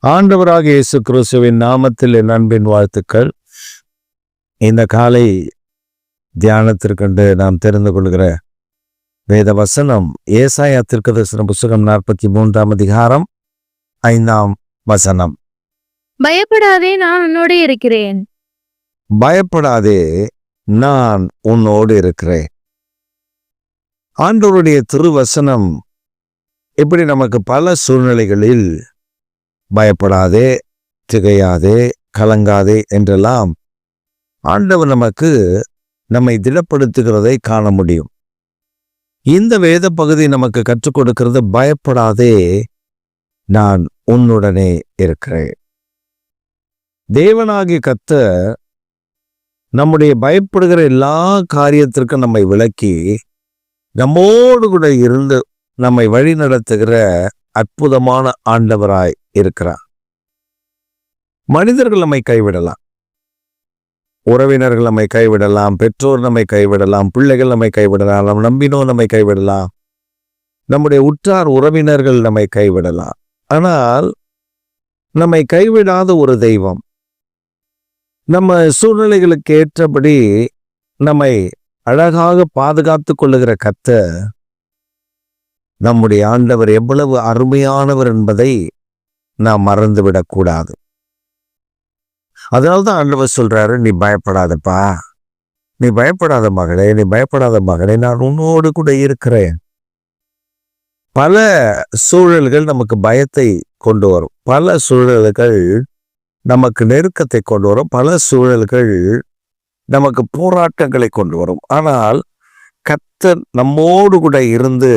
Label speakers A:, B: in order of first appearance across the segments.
A: ஆண்டவராக இயேசு கிறிஸ்துவின் நாமத்தில் என் அன்பின் வாழ்த்துக்கள். இந்த காலை தியானத்திற்கென்று நாம் தெரிந்து கொள்கிற வேத வசனம் ஏசாயா தீர்க்கதரிசன புத்தகம் 43 அதிகாரம் 5
B: பயப்படாதே, நான் உன்னோடு இருக்கிறேன்.
A: பயப்படாதே, நான் உன்னோடு இருக்கிறேன். ஆண்டவருடைய திருவசனம் இப்படி நமக்கு பல சூழ்நிலைகளில் பயப்படாதே, திகையாதே, கலங்காதே என்றெல்லாம் ஆண்டவர் நம்மை திடப்படுத்துகிறதை காண முடியும். இந்த வேத பகுதி நமக்கு கற்றுக் கொடுக்கிறது, பயப்படாதே, நான் உன்னுடனே இருக்கிறேன். தேவனாகிய கர்த்தர் நம்முடைய பயப்படுகிற எல்லா காரியத்திற்கும் நம்மை விலக்கி நம்மோடு கூட இருந்து நம்மை வழி நடத்துகிற அற்புதமான ஆண்டவராய் இருக்கிறார். மனிதர்கள் நம்மை கைவிடலாம், உறவினர்கள் நம்மை கைவிடலாம், பெற்றோர் நம்மை கைவிடலாம், பிள்ளைகள் நம்மை கைவிடலாம், நம் நம்பினோர் நம்மை கைவிடலாம், நம்முடைய உற்றார் உறவினர்கள் நம்மை கைவிடலாம். ஆனால் நம்மை கைவிடாத ஒரு தெய்வம், நம்ம சூழ்நிலைகளுக்கு ஏற்றபடி நம்மை அழகாக பாதுகாத்து கொள்ளுகிற கர்த்தர், நம்முடைய ஆண்டவர் எவ்வளவு அருமையானவர் என்பதை நாம் மறந்துவிடக்கூடாது. அதனால்தான் ஆண்டவர் சொல்றாரு, நீ பயப்படாதப்பா, நீ பயப்படாத மகளே, நீ பயப்படாத மகளே, நான் உன்னோடு கூட இருக்கிறேன். பல சூழல்கள் நமக்கு பயத்தை கொண்டு வரும், பல சூழல்கள் நமக்கு நெருக்கத்தை கொண்டு வரும், பல சூழல்கள் நமக்கு போராட்டங்களை கொண்டு வரும். ஆனால் கர்த்தர் நம்மோடு கூட இருந்து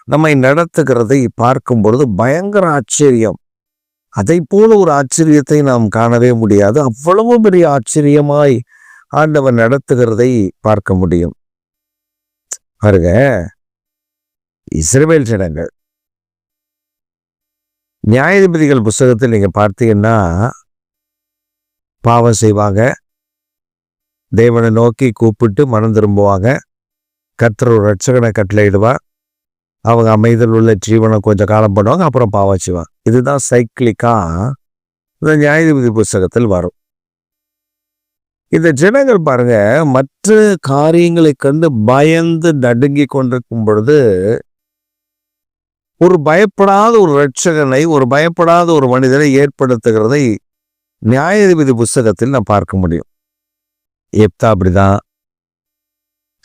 A: நம்மை நடத்துகிறதை பார்க்கும் பொழுது பயங்கர ஆச்சரியம். அதை போல ஒரு ஆச்சரியத்தை நாம் காணவே முடியாது. அவ்வளவு பெரிய ஆச்சரியமாய் ஆண்டவர் நடத்துகிறதை பார்க்க முடியும். பாருங்க, இஸ்ரவேல் ஜனங்கள் நியாயாதிபதிகள் புத்தகத்தில் நீங்க பார்த்தீங்கன்னா, பாவம் செய்வாங்க, தேவனை நோக்கி கூப்பிட்டு மனம் திரும்புவாங்க, கர்த்தர் ஒரு ரட்சகனை கட்டளையிடுவார், அவங்க அமைதல் உள்ள ஜீவனை கொஞ்சம் காலம் பண்ணுவாங்க, அப்புறம் பாவம் செய்வாங்க. இதுதான் சைக்கிளிக்கா இந்த நியாயாதிபதி புஸ்தகத்தில் வரும். இந்த ஜனங்கள் பாருங்க, மற்ற காரியங்களை கண்டு பயந்து நடுங்கி கொண்டிருக்கும் பொழுது ஒரு பயப்படாத ஒரு ரட்சகனை, ஒரு பயப்படாத ஒரு மனிதனை ஏற்படுத்துகிறதை நியாயாதிபதி புஸ்தகத்தில் நான் பார்க்க முடியும். எப்தா அப்படிதான்,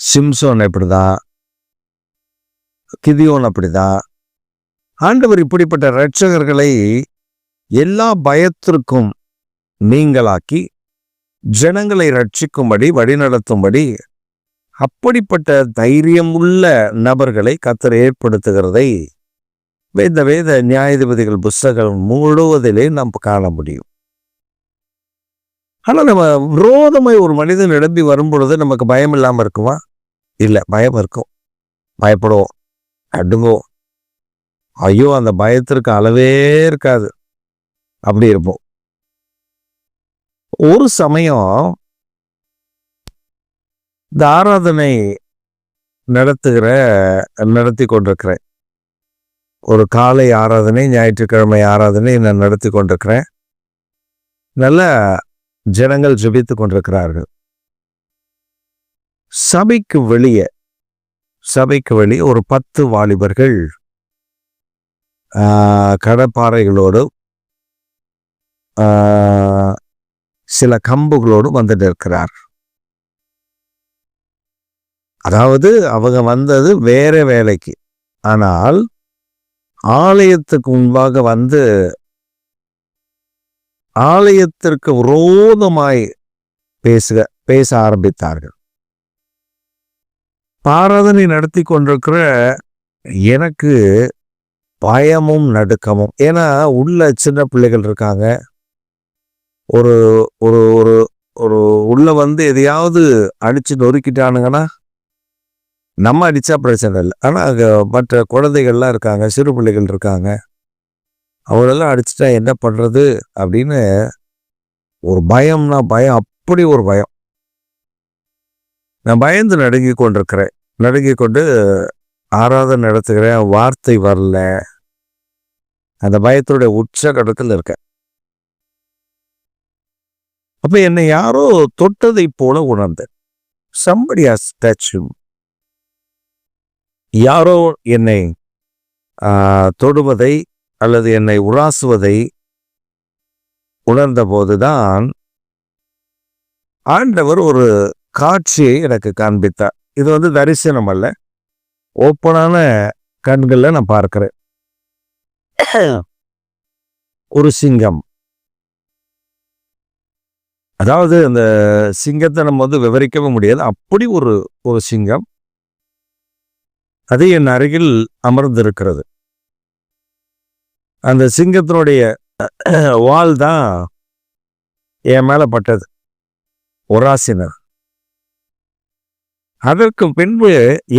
A: சிம்சோன் அப்படிதான், கிதியோன் அப்படிதான். ஆண்டவர் இப்படிப்பட்ட இரட்சகர்களை எல்லா பயத்திற்கும் நீங்களாக்கி ஜனங்களை ரட்சிக்கும்படி வழிநடத்தும்படி அப்படிப்பட்ட தைரியம் உள்ள நபர்களை கர்த்தர் ஏற்படுத்துகிறதை வேத நியாயாதிபதிகள் புஸ்தகம் முழுவதிலே நாம் காண முடியும். ஆனா நம்ம விரோதமாய் ஒரு மனிதன் நிரம்பி வரும் பொழுது நமக்கு பயம் இல்லாம இருக்குமா? இல்லை, பயம் இருக்கும். பயப்படுவோம், அடுங்கோ, ஐயோ, அந்த பயத்திற்கு அளவே இருக்காது, அப்படி இருப்போம். ஒரு சமயம் இந்த ஆராதனை நடத்தி கொண்டிருக்கிறேன். ஒரு காலை ஆராதனை, ஞாயிற்றுக்கிழமை ஆராதனை நான் நடத்தி கொண்டிருக்கிறேன். நல்ல ஜனங்கள் ஜெபித்து கொண்டிருக்கிறார்கள். சபைக்கு வெளியே ஒரு 10 வாலிபர்கள் கடப்பாறைகளோடு சில கம்புகளோடு வந்துட்டு இருக்கிறார். அதாவது அவங்க வந்தது வேற வேலைக்கு, ஆனால் ஆலயத்துக்கு முன்பாக வந்து ஆலயத்திற்கு விரோதமாய் பேச ஆரம்பித்தார்கள். ஆராதனை நடத்தி கொண்டிருக்கிற எனக்கு பயமும் நடுக்கமும். ஏன்னா உள்ள சின்ன பிள்ளைகள் இருக்காங்க. ஒரு ஒரு ஒரு ஒரு உள்ள வந்து எதையாவது அடிச்சு நொறுக்கிட்டானுங்கன்னா நம்ம அடிச்சா பிரச்சனை இல்லை, ஆனா மற்ற குழந்தைகள்லாம் இருக்காங்க, சிறு பிள்ளைகள் இருக்காங்க, அவங்களெல்லாம் அடிச்சுட்டா என்ன பண்றது அப்படின்னு ஒரு பயம்னா பயம், அப்படி ஒரு பயம். நான் பயந்து நடுங்கி கொண்டு ஆராதனை நடத்துகிறேன். வார்த்தை வரல, அந்த பயத்தினுடைய உச்சகட்டத்தில் இருக்க. அப்ப என்னை யாரோ தொட்டதை போல உணர்ந்தேன். somebody has touched me. யாரோ என்னை தொடுவதை அல்லது என்னை உராசுவதை உணர்ந்த போதுதான் ஆண்டவர் ஒரு காட்சியை எனக்கு காண்பித்தார். இது தரிசனம் அல்ல, ஓப்பனான கண்கள்ல நான் பார்க்கிறேன். ஒரு சிங்கம், அதாவது அந்த சிங்கத்தை நம்ம விவரிக்கவே முடியாது. அப்படி ஒரு சிங்கம் அது என் அருகில் அமர்ந்திருக்கிறது. அந்த சிங்கத்தினுடைய வால் தான் என் மேல பட்டது, ஒராசினர். அதற்கு பின்பு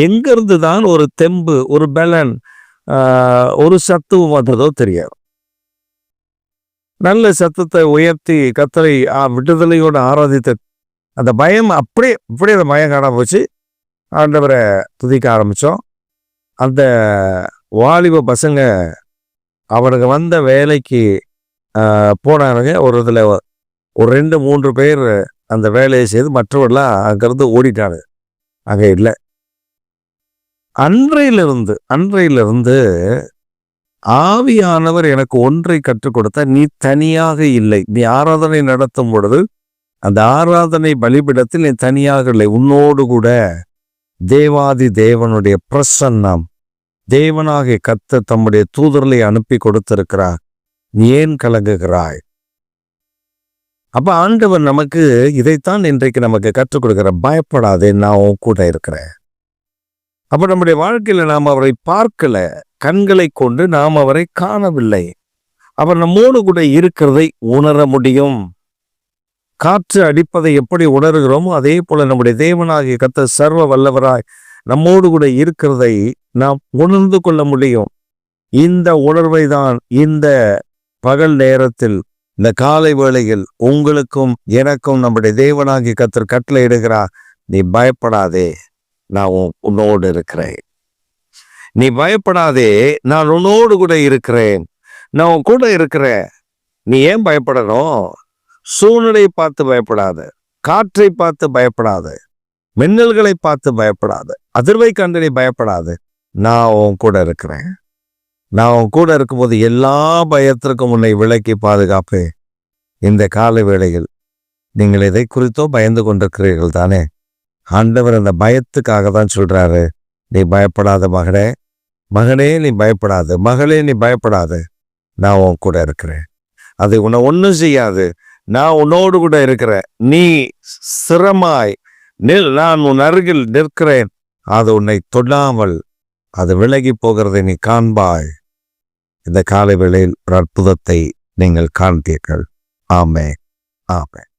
A: எங்கிருந்து தான் ஒரு தெம்பு, ஒரு பலன், ஒரு சத்துவம் வந்ததோ தெரியாது. நல்ல சத்தத்தை உயர்த்தி கர்த்தரை விடுதலையோடு ஆராதித்த அந்த பயம் அப்படியே அந்த பயம் காண போச்சு. ஆண்டவரை துதிக்க ஆரம்பித்தோம். அந்த வாலிப பசங்க அவனுக்கு வந்த வேலைக்கு போனானுங்க. ஒரு இதில் ஒரு 2-3 பேர் அந்த வேலையை செய்து மற்றவர்கள்லாம் அங்கிருந்து ஓடிட்டானு. அங்கே இல்லை. அன்றையிலிருந்து ஆவியானவர் எனக்கு ஒன்றை கற்றுக் கொடுத்த, நீ தனியாக இல்லை. நீ ஆராதனை நடத்தும் பொழுது அந்த ஆராதனை பலிபிடத்தில் நீ தனியாக இல்லை, உன்னோடு கூட தேவாதி தேவனுடைய பிரசன்னம், தேவனாகிய கர்த்தர் தம்முடைய தூதர்களை அனுப்பி கொடுத்திருக்கிறார். நீ ஏன் கலங்குகிறாய்? அப்ப ஆண்டவர் நமக்கு இதைத்தான் இன்றைக்கு நமக்கு கற்றுக் கொடுக்கிற, பயப்படாதே, நான் உன் கூட இருக்கிறேன். அப்ப நம்முடைய வாழ்க்கையில நாம் அவரை பார்க்கல, கண்களை கொண்டு நாம் அவரை காணவில்லை. அவர் நம்மோடு கூட இருக்கிறதை உணர முடியும். காற்று அடிப்பதை எப்படி உணர்கிறோமோ அதே போல நம்முடைய தேவனாகிய கர்த்தர் சர்வ வல்லவராய் நம்மோடு கூட இருக்கிறதை நாம் உணர்ந்து கொள்ள முடியும். இந்த உணர்வை தான் இந்த பகல் நேரத்தில், இந்த காலை வேளையில் உங்களுக்கும் எனக்கும் நம்முடைய தேவனாகிய கர்த்தர் கட்டளை இடுகிறார். நீ பயப்படாதே, நான் உன்னோடு இருக்கிறேன். நீ பயப்படாதே, நான் உன்னோடு கூட இருக்கிறேன். நான் உன் கூட இருக்கிறேன். நீ ஏன் பயப்படணும்? சூழ்நிலையை பார்த்து பயப்படாத, காற்றை பார்த்து பயப்படாத, மின்னல்களை பார்த்து பயப்படாத, அதிர்வை கண்டு நீ பயப்படாத. நான் உன் கூட இருக்கிறேன். நான் உன் கூட இருக்கும்போது எல்லா பயத்திற்கும் உன்னை விலக்கி பாதுகாப்பேன். இந்த கால வேளையில் நீங்கள் எதை குறித்தோ பயந்து கொண்டிருக்கிறீர்கள் தானே? ஆண்டவர் அந்த பயத்துக்காக தான் சொல்றாரு, நீ பயப்படாத மகனே, மகனே நீ பயப்படாத, மகளே நீ பயப்படாத, நான் உன் கூட இருக்கிறேன். அது உன்னை ஒன்றும் செய்யாது. நான் உன்னோடு கூட இருக்கிறேன். நீ சிரமாய் நில், நான் உன் அருகில் நிற்கிறேன். அது உன்னை தொடாமல் அது விலகி போகிறதை நீ காண்பாய். இந்த காலை வேளையில் ஒரு அற்புதத்தை நீங்கள் காண்பீர்கள். ஆமென், ஆமென்.